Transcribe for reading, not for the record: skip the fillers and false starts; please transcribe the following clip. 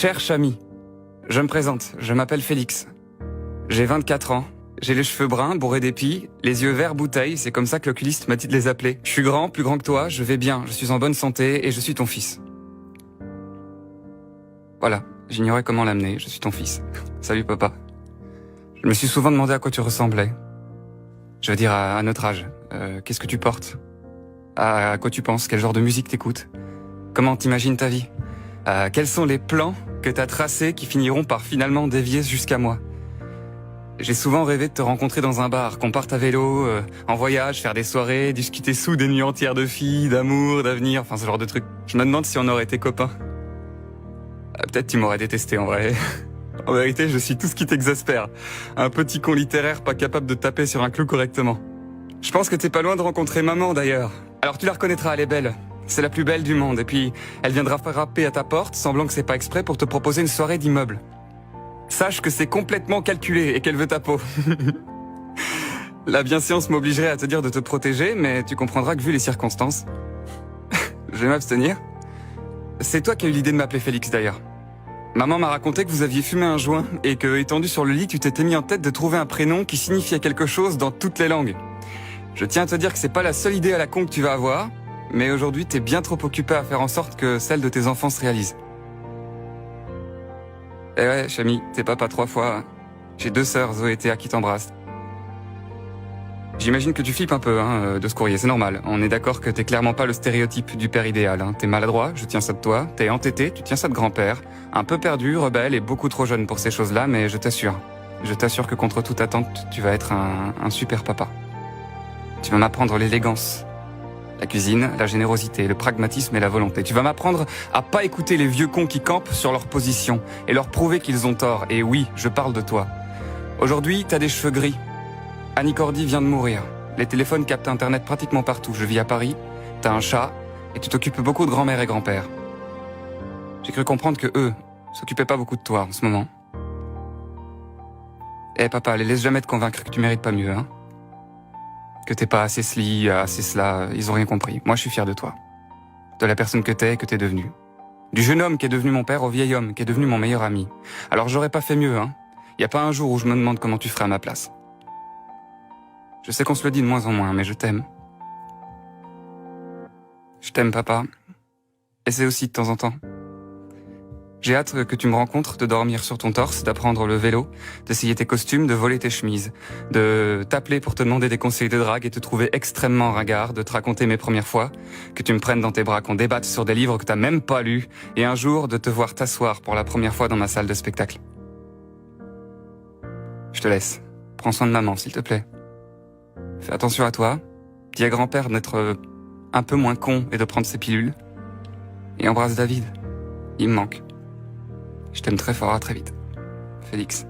Cher Chami, je me présente, je m'appelle Félix. J'ai 24 ans, j'ai les cheveux bruns, bourrés d'épis, les yeux verts bouteille, c'est comme ça que l'oculiste m'a dit de les appeler. Je suis grand, plus grand que toi, je vais bien, je suis en bonne santé et je suis ton fils. Voilà, j'ignorais comment l'amener, je suis ton fils. Salut papa. Je me suis souvent demandé à quoi tu ressemblais. Je veux dire, à notre âge, qu'est-ce que tu portes? À quoi tu penses? Quel genre de musique t'écoutes? Comment t'imagines ta vie? Quels sont les plans que t'as tracés qui finiront par finalement dévier jusqu'à moi? J'ai souvent rêvé de te rencontrer dans un bar, qu'on parte à vélo, en voyage, faire des soirées, discuter sous des nuits entières de filles, d'amour, d'avenir, enfin ce genre de trucs. Je me demande si on aurait été copains. Peut-être tu m'aurais détesté en vrai. En vérité, je suis tout ce qui t'exaspère. Un petit con littéraire pas capable de taper sur un clou correctement. Je pense que t'es pas loin de rencontrer maman d'ailleurs. Alors tu la reconnaîtras, elle est belle. C'est la plus belle du monde. Et puis, elle viendra frapper à ta porte, semblant que c'est pas exprès pour te proposer une soirée d'immeuble. Sache que c'est complètement calculé et qu'elle veut ta peau. La bienséance m'obligerait à te dire de te protéger, mais tu comprendras que vu les circonstances... Je vais m'abstenir. C'est toi qui as eu l'idée de m'appeler Félix d'ailleurs. Maman m'a raconté que vous aviez fumé un joint et que, étendu sur le lit, tu t'étais mis en tête de trouver un prénom qui signifiait quelque chose dans toutes les langues. Je tiens à te dire que c'est pas la seule idée à la con que tu vas avoir, mais aujourd'hui t'es bien trop occupé à faire en sorte que celle de tes enfants se réalise. Eh ouais, Chami, t'es papa 3 fois. J'ai 2 sœurs, Zoé et Théa, qui t'embrassent. J'imagine que tu flippes un peu de ce courrier, c'est normal. On est d'accord que t'es clairement pas le stéréotype du père idéal. T'es maladroit, je tiens ça de toi. T'es entêté, tu tiens ça de grand-père. Un peu perdu, rebelle et beaucoup trop jeune pour ces choses-là, mais je t'assure que contre toute attente, tu vas être un super papa. Tu vas m'apprendre l'élégance, la cuisine, la générosité, le pragmatisme et la volonté. Tu vas m'apprendre à pas écouter les vieux cons qui campent sur leur position et leur prouver qu'ils ont tort. Et oui, je parle de toi. Aujourd'hui, t'as des cheveux gris. Annie Cordy vient de mourir. Les téléphones captent Internet pratiquement partout. Je vis à Paris, t'as un chat, et tu t'occupes beaucoup de grand-mère et grand-père. J'ai cru comprendre que eux s'occupaient pas beaucoup de toi en ce moment. Eh papa, les laisse jamais te convaincre que tu mérites pas mieux, hein. Que t'es pas assez ceci, assez cela, ils ont rien compris. Moi je suis fier de toi. De la personne que t'es et que t'es devenue. Du jeune homme qui est devenu mon père au vieil homme qui est devenu mon meilleur ami. Alors j'aurais pas fait mieux, hein. Y a pas un jour où je me demande comment tu ferais à ma place. Je sais qu'on se le dit de moins en moins, mais je t'aime. Je t'aime, papa. Essaie aussi de temps en temps. J'ai hâte que tu me rencontres, de dormir sur ton torse, d'apprendre le vélo, d'essayer tes costumes, de voler tes chemises, de t'appeler pour te demander des conseils de drague et te trouver extrêmement ringard, de te raconter mes premières fois, que tu me prennes dans tes bras, qu'on débatte sur des livres que t'as même pas lus, et un jour de te voir t'asseoir pour la première fois dans ma salle de spectacle. Je te laisse. Prends soin de maman, s'il te plaît. Fais attention à toi. Dis à grand-père d'être un peu moins con et de prendre ses pilules. Et embrasse David. Il me manque. Je t'aime très fort, à très vite. Félix.